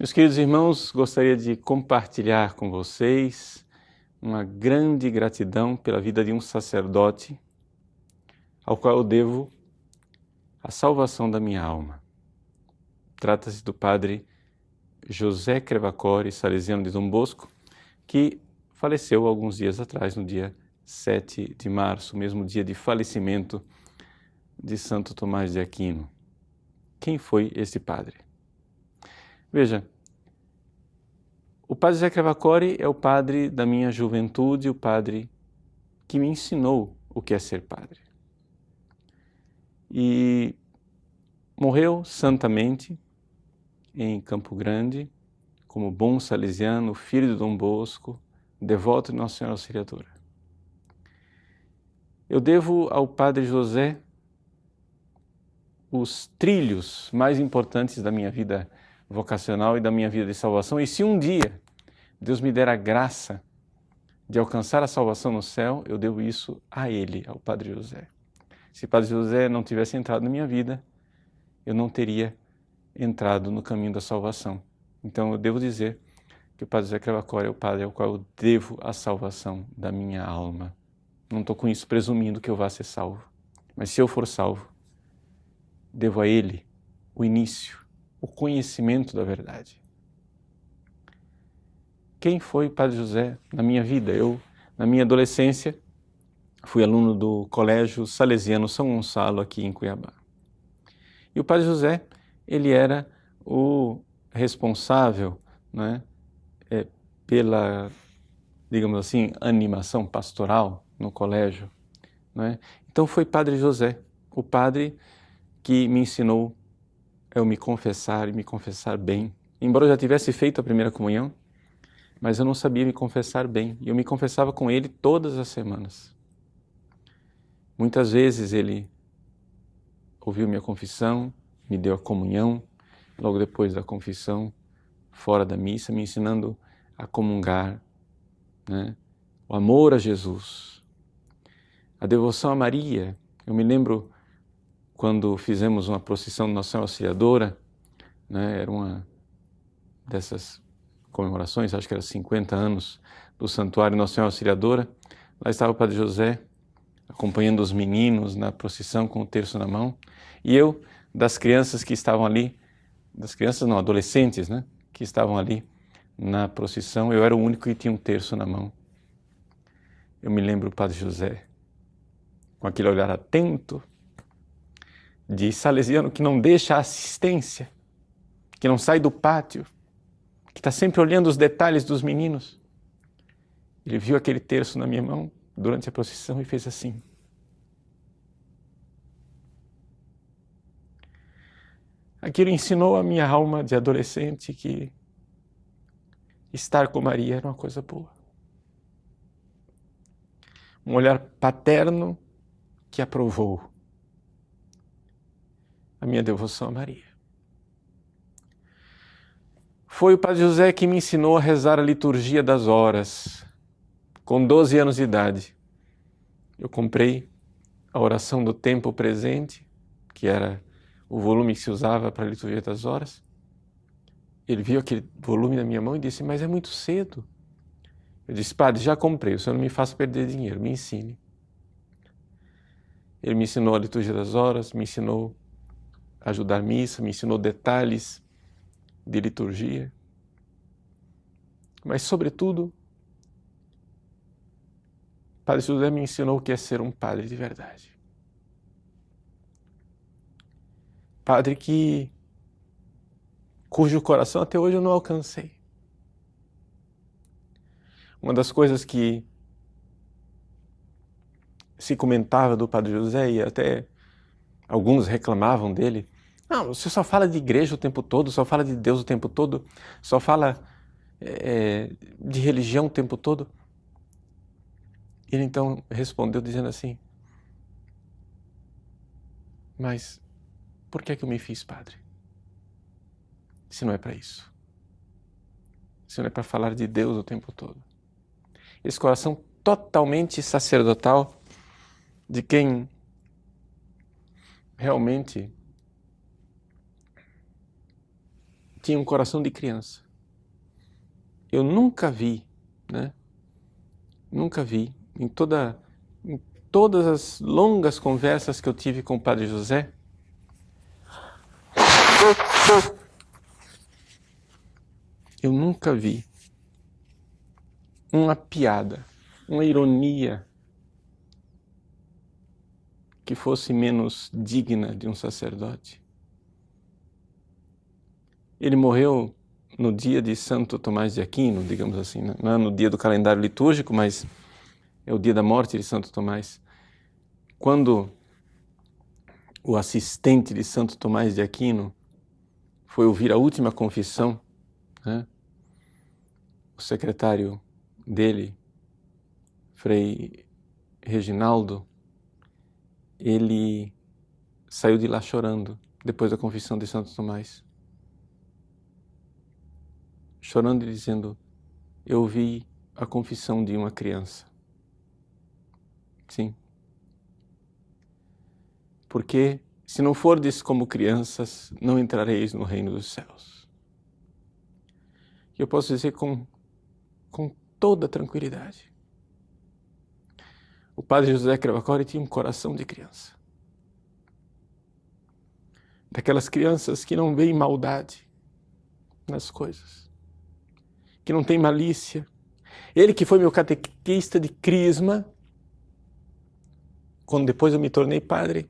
Meus queridos irmãos, gostaria de compartilhar com vocês uma grande gratidão pela vida de um sacerdote ao qual eu devo a salvação da minha alma. Trata-se do padre José Crevacore, salesiano de Dom Bosco, que faleceu alguns dias atrás, no dia 7 de março, mesmo dia de falecimento de Santo Tomás de Aquino. Quem foi esse padre? Veja, o padre José Crevacore é o padre da minha juventude, o padre que me ensinou o que é ser padre. E morreu santamente em Campo Grande, como bom salesiano, filho de Dom Bosco, devoto de Nossa Senhora Auxiliadora. Eu devo ao padre José os trilhos mais importantes da minha vida vocacional e da minha vida de salvação. E se um dia Deus me der a graça de alcançar a salvação no céu, eu devo isso a ele, ao padre José. Se o padre José não tivesse entrado na minha vida, eu não teria entrado no caminho da salvação. Então eu devo dizer que o padre José Crevacore é o padre ao qual eu devo a salvação da minha alma. Não estou com isso presumindo que eu vá ser salvo, mas se eu for salvo, devo a ele o início, o conhecimento da verdade. Quem foi o padre José na minha vida? Eu, na minha adolescência, fui aluno do Colégio Salesiano São Gonçalo, aqui em Cuiabá. E o padre José, ele era o responsável, né, pela, digamos assim, animação pastoral no colégio, né? Então foi padre José, o padre que me ensinou a eu me confessar e me confessar bem. Embora eu já tivesse feito a primeira comunhão, mas eu não sabia me confessar bem. E eu me confessava com ele todas as semanas. Muitas vezes ele ouviu minha confissão, me deu a comunhão, logo depois da confissão, fora da missa, me ensinando a comungar, né? O amor a Jesus, a devoção a Maria. Eu me lembro quando fizemos uma procissão de Nossa Senhora Auxiliadora, né? Era uma dessas comemorações, acho que era 50 anos do Santuário Nossa Senhora Auxiliadora. Lá estava o padre José, acompanhando os meninos na procissão com o terço na mão, e eu, das crianças que estavam ali, das crianças não, adolescentes, né, que estavam ali na procissão, eu era o único que tinha um terço na mão. Eu me lembro o padre José, com aquele olhar atento, de salesiano que não deixa a assistência, que não sai do pátio, que está sempre olhando os detalhes dos meninos. Ele viu aquele terço na minha mão durante a procissão e fez assim. Aquilo ensinou a minha alma de adolescente que estar com Maria era uma coisa boa. Um olhar paterno que aprovou a minha devoção a Maria. Foi o padre José que me ensinou a rezar a liturgia das horas. Com 12 anos de idade, eu comprei a oração do tempo presente, que era o volume que se usava para a liturgia das horas. Ele viu aquele volume na minha mão e disse, mas é muito cedo. Eu disse, padre, já comprei, o senhor não me faça perder dinheiro, me ensine. Ele me ensinou a liturgia das horas, me ensinou a ajudar missa, me ensinou detalhes de liturgia. Mas, sobretudo, Padre José me ensinou o que é ser um padre de verdade. Padre cujo coração até hoje eu não alcancei. Uma das coisas que se comentava do Padre José, e até alguns reclamavam dele, não, você só fala de igreja o tempo todo, só fala de Deus o tempo todo, só fala de religião o tempo todo. Ele então respondeu dizendo assim, mas por que é que eu me fiz padre? Se não é para isso. Se não é para falar de Deus o tempo todo. Esse coração totalmente sacerdotal de quem realmente tinha um coração de criança. Eu nunca vi, né? Nunca vi, em todas as longas conversas que eu tive com o Padre José, eu nunca vi uma piada, uma ironia que fosse menos digna de um sacerdote. Ele morreu no dia de Santo Tomás de Aquino, digamos assim, não é no dia do calendário litúrgico, mas é o dia da morte de Santo Tomás. Quando o assistente de Santo Tomás de Aquino foi ouvir a última confissão, né? O secretário dele, Frei Reginaldo, ele saiu de lá chorando depois da confissão de Santo Tomás. Chorando e dizendo: eu ouvi a confissão de uma criança. Sim. Porque se não fordes como crianças, não entrareis no reino dos céus. E eu posso dizer com toda tranquilidade. O Padre José Crevacori tinha um coração de criança. Daquelas crianças que não veem maldade nas coisas, que não tem malícia. Ele que foi meu catequista de crisma, quando depois eu me tornei padre,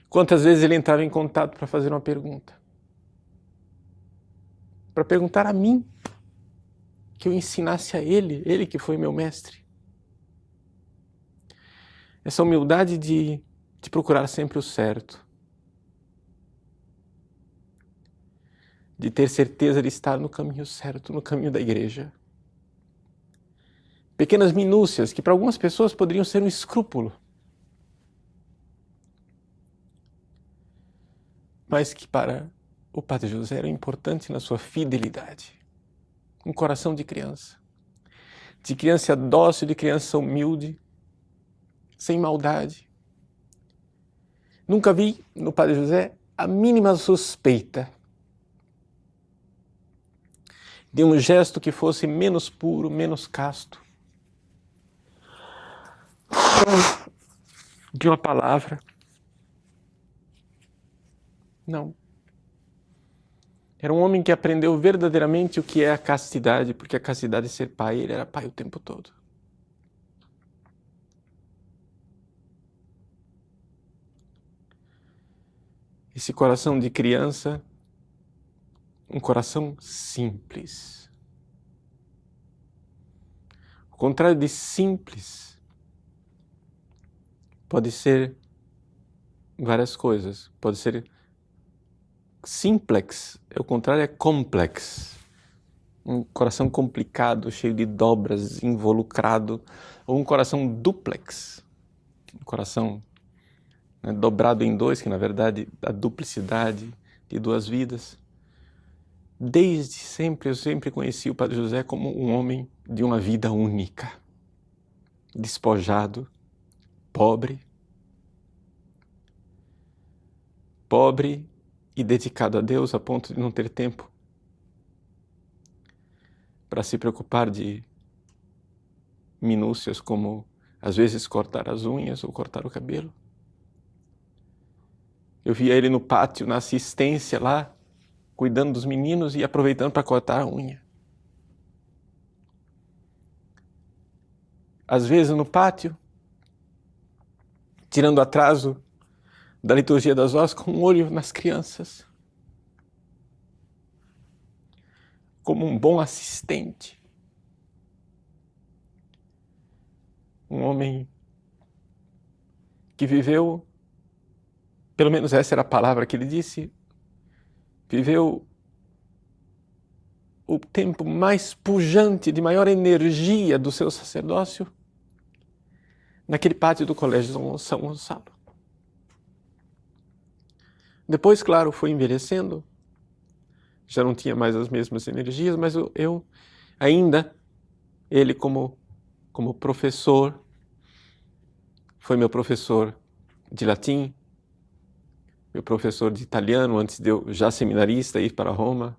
quantas vezes ele entrava em contato para fazer uma pergunta? Para perguntar a mim, que eu ensinasse a ele que foi meu mestre. Essa humildade de procurar sempre o certo, de ter certeza de estar no caminho certo, no caminho da igreja. Pequenas minúcias que para algumas pessoas poderiam ser um escrúpulo, mas que para o Padre José era importante na sua fidelidade. Um coração de criança dócil, de criança humilde, sem maldade. Nunca vi no Padre José a mínima suspeita de um gesto que fosse menos puro, menos casto, de uma palavra. Não. Era um homem que aprendeu verdadeiramente o que é a castidade, porque a castidade é ser pai, ele era pai o tempo todo. Esse coração de criança, um coração simples. O contrário de simples pode ser várias coisas. Pode ser simplex, o contrário é complex. Um coração complicado, cheio de dobras, involucrado. Ou um coração duplex, um coração, né, dobrado em dois, que na verdade a duplicidade de duas vidas. Desde sempre, eu sempre conheci o Padre José como um homem de uma vida única, despojado, pobre e dedicado a Deus a ponto de não ter tempo para se preocupar de minúcias como, às vezes, cortar as unhas ou cortar o cabelo. Eu via ele no pátio, na assistência lá, cuidando dos meninos e aproveitando para cortar a unha. Às vezes no pátio, tirando atraso da liturgia das horas com um olho nas crianças. Como um bom assistente. Um homem que viveu, pelo menos essa era a palavra que ele disse, viveu o tempo mais pujante, de maior energia do seu sacerdócio naquele pátio do Colégio São Gonçalo. Depois, claro, foi envelhecendo, já não tinha mais as mesmas energias, mas eu ainda, ele como professor, foi meu professor de latim, meu professor de italiano, antes de eu, já seminarista, ir para Roma,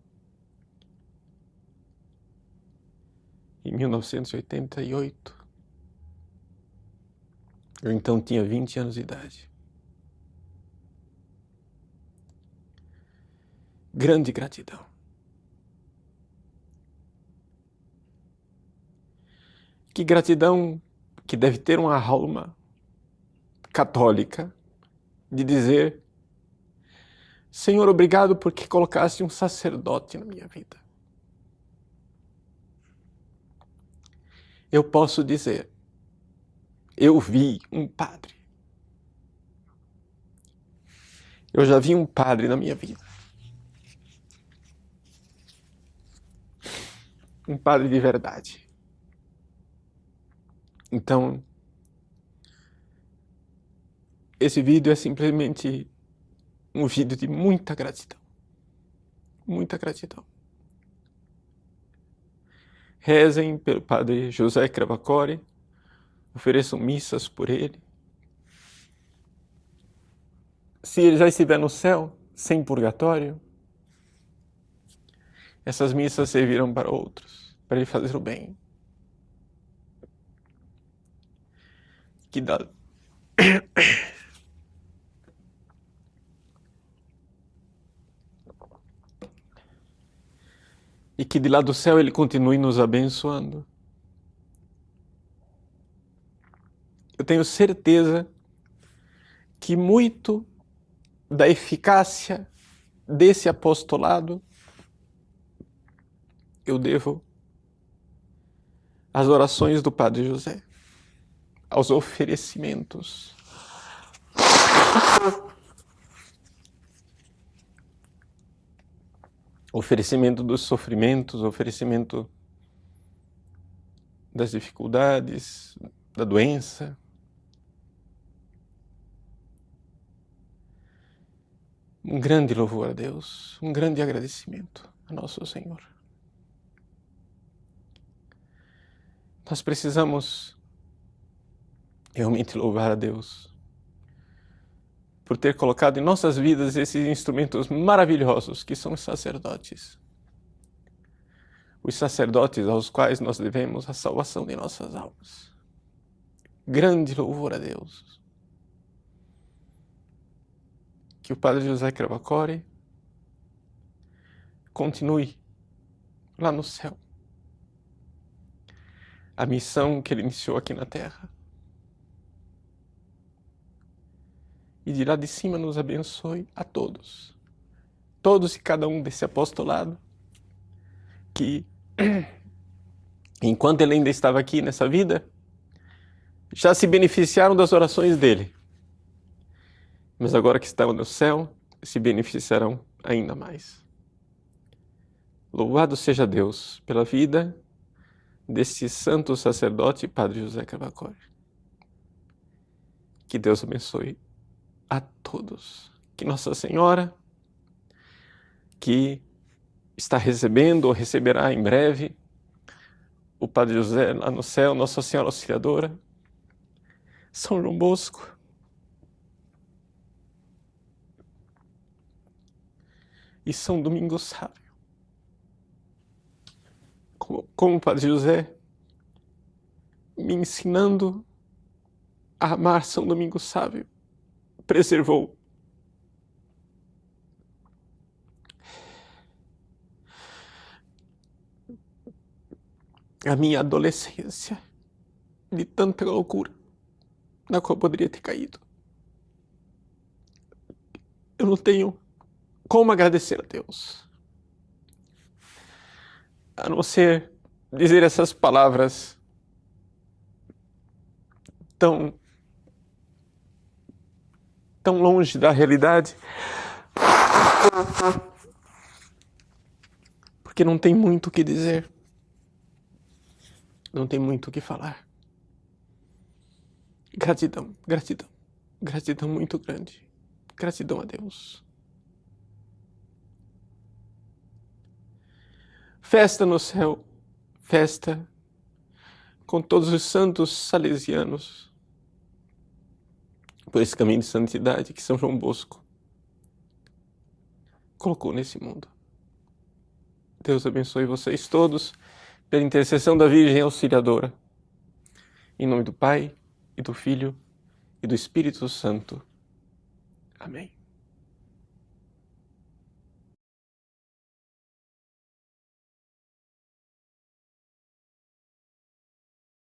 em 1988. Eu então tinha 20 anos de idade. Grande gratidão. Que gratidão que deve ter uma alma católica de dizer: Senhor, obrigado porque colocaste um sacerdote na minha vida. Eu posso dizer, eu vi um padre. Eu já vi um padre na minha vida. Um padre de verdade. Então, esse vídeo é simplesmente um vídeo de muita gratidão. Muita gratidão. Rezem pelo Padre José Cravacore, ofereçam missas por ele. Se ele já estiver no céu, sem purgatório, essas missas servirão para outros, para ele fazer o bem. Que dá... E que de lá do céu ele continue nos abençoando. Eu tenho certeza que muito da eficácia desse apostolado eu devo às orações do Padre José, aos oferecimentos. Oferecimento dos sofrimentos, oferecimento das dificuldades, da doença. Um grande louvor a Deus, um grande agradecimento a Nosso Senhor. Nós precisamos realmente louvar a Deus por ter colocado em nossas vidas esses instrumentos maravilhosos que são os sacerdotes. Os sacerdotes aos quais nós devemos a salvação de nossas almas. Grande louvor a Deus. Que o Padre José Cravacore continue lá no céu a missão que ele iniciou aqui na terra. E de lá de cima nos abençoe a todos. Todos e cada um desse apostolado que, enquanto ele ainda estava aqui nessa vida, já se beneficiaram das orações dele. Mas agora que estão no céu, se beneficiarão ainda mais. Louvado seja Deus pela vida desse santo sacerdote, Padre José Cravacore. Que Deus abençoe a todos. Que Nossa Senhora, que está recebendo ou receberá em breve o Padre José lá no céu, Nossa Senhora Auxiliadora, São João Bosco, e São Domingos Sábio. Como o Padre José me ensinando a amar São Domingos Sábio, preservou a minha adolescência de tanta loucura na qual eu poderia ter caído. Eu não tenho como agradecer a Deus, a não ser dizer essas palavras tão longe da realidade, porque não tem muito o que dizer, não tem muito o que falar. Gratidão, gratidão, gratidão muito grande, gratidão a Deus. Festa no céu, festa com todos os santos salesianos por esse caminho de santidade que São João Bosco colocou nesse mundo. Deus abençoe vocês todos, pela intercessão da Virgem Auxiliadora. Em nome do Pai, e do Filho, e do Espírito Santo. Amém.